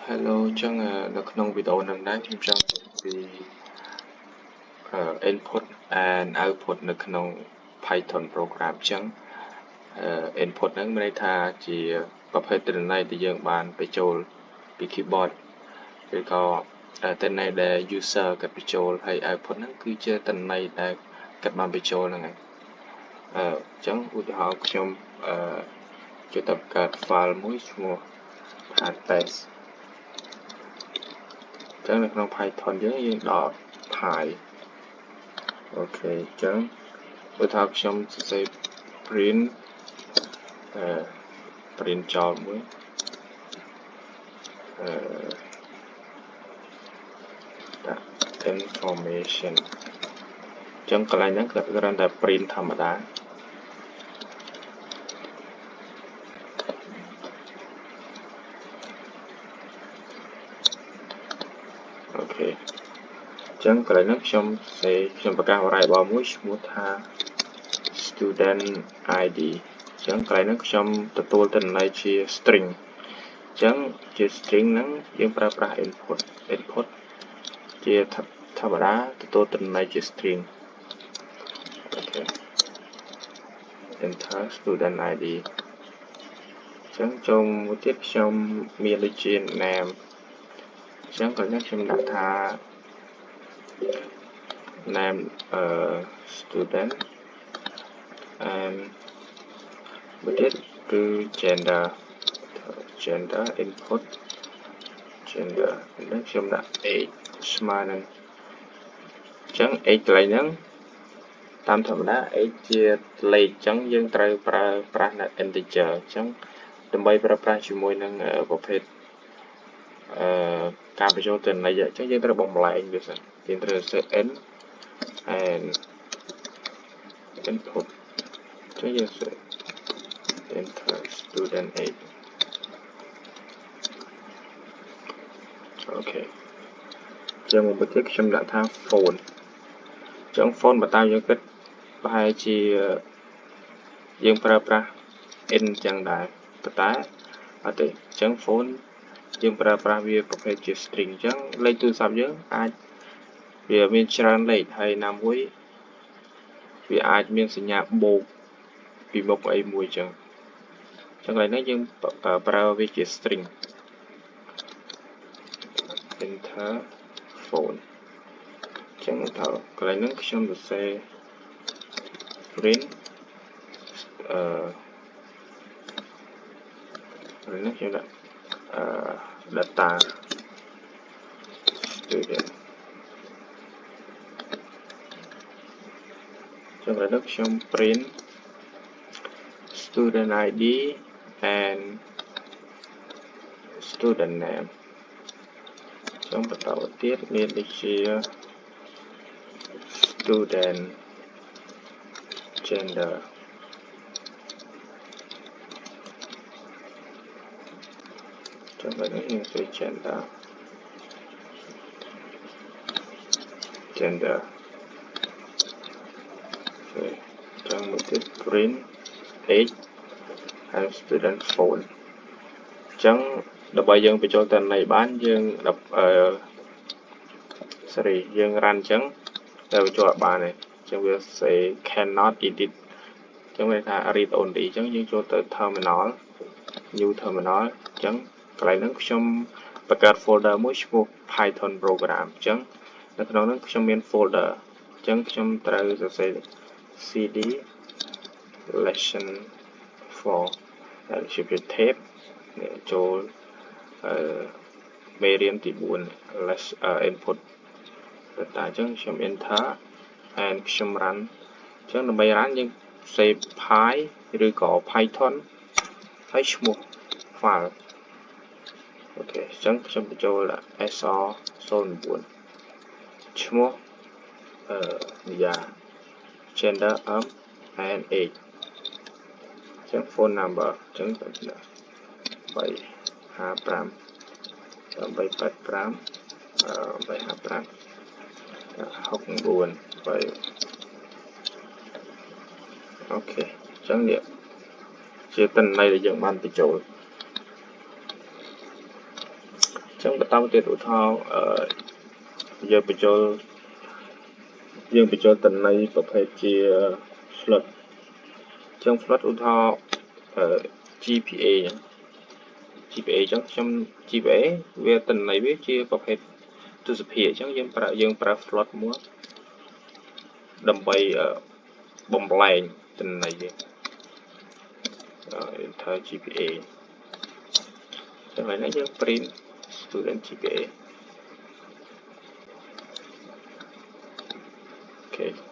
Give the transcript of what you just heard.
Hello ចឹងនៅក្នុងវីដេអូនេះដែរខ្ញុំចង់ពី input and output នៅក្នុង Python program ចឹងinput ហ្នឹងមានន័យថាជាប្រភេទទិន្នន័យដែលយើងបានបញ្ចូលពី keyboard ឬក៏ទិន្នន័យដែល user គាត់បញ្ចូលហើយ output ហ្នឹងគឺជាទិន្នន័យដែលគាត់បានបញ្ចូលហ្នឹងហើយចឹងឧទាហរណ៍ខ្ញុំចូលទៅកើត file មួយឈ្មោះ path ចឹងនៅក្នុង Python យើងដល់ py អូខេចឹងឧទាហរណ៍ខ្ញុំសរសេរ print print ចោលមួយដាក់ information ចឹងកន្លែងហ្នឹងគឺគ្រាន់តែ print ធម្មតាអូខេចឹងកន្លែងហ្នឹងខ្ញុំប្រកាស variable មួយឈ្មោះថា student id ចឹងកន្លែងហ្នឹងខ្ញុំទទួលទិន្នន័យជា string ចឹងជា string ហ្នឹងយើងប្រើប្រាស់ input ជាធម្មតាទទួលទិន្នន័យជា string អូខេ enter student id ចឹងចូលមួយទៀតខ្ញុំមានដូចជា name ចឹងកន្លែងខ្ញុំដាក់ថា name student and មួយទៀតគឺ gender input gender ហ្នឹងខ្ញុំដាក់ age ស្មើនឹងចឹង age កន្លែងហ្នឹងតាមធម្មតា age ជាលេខចឹងយើងត្រូវប្រើប្រាស់នៅ integer ចឹងដើម្បីប្រើប្រាស់ជាមួយនឹងប្រភេទការបញ្ចូលទិន្នន័យចឹងយើងត្រូវបំលែងវាសិនយើងត្រូវសរសេរ n and input ចឹងយើងសរសេរ enter student age អូខេចឹងមួយទៀតខ្ញុំដាក់ថា phone ចឹង phone បើតាមយើងគិតប្រហែលជាយើងប្រើប្រាស់ n ចឹងដែរប៉ុន្តែអត់ទេចឹង phone យើងប្រើប្រាស់វាប្រភេទជា string ចឹងលេខទូរស័ព្ទយើងអាចវាមានច្រើនលេខហើយណាមួយវាអាចមានសញ្ញាបូកពីមុខអីមួយចឹងកន្លែងនេះយើងប្រើវាជា string enter phone ចឹងទៅកន្លែងនេះខ្ញុំសរសេរ print កន្លែងនេះខ្ញុំដាក់data student ចឹងកន្លែងនេះខ្ញុំ print student id and student name ចឹងបន្តទៀតមានដូចជា student gender ចឹងនេះយើងសេ gender ចឹងមួយទៀត print age and student phone ចឹងដើម្បីយើងបញ្ចូលទិន្នន័យបានយើងយើង run ចឹងតែបញ្ចូលបានទេចឹងវាសេ cannot edit ចឹងវាថា read only ចឹងយើងចូលទៅ terminal new terminal ចឹងកន្លែងហ្នឹងខ្ញុំបង្កើត folder មួយឈ្មោះ Python program ចឹងនៅក្នុងហ្នឹងខ្ញុំមាន folder ចឹងខ្ញុំត្រូវសរសេរ cd lesson 4ដែលជា tab ចូលមេរៀនទី4 less input data ចឹងខ្ញុំ enter and ខ្ញុំ run ចឹងដើម្បី run យើង save py ឬក៏ python ហើយឈ្មោះ file អូខេចឹងខ្ញុំបញ្ចូល sr09 ឈ្មោះgender and age ចឹង phone number ចឹង355 885 855 69 អូខេចឹងនេះជាទិន្នន័យដែលយើងបានបញ្ចូល chẳng bắt tao tiệt thao giờ bây giờ tuần này có phải chia slot trong slot thao GPA nhá GPA chẳng trong GPA về tuần này biết chia có phải tu sửa hiện chẳng dân para slot mua đầm bay bom lại tuần này thay GPA chẳng phải nãy dân print student GPA. Okay.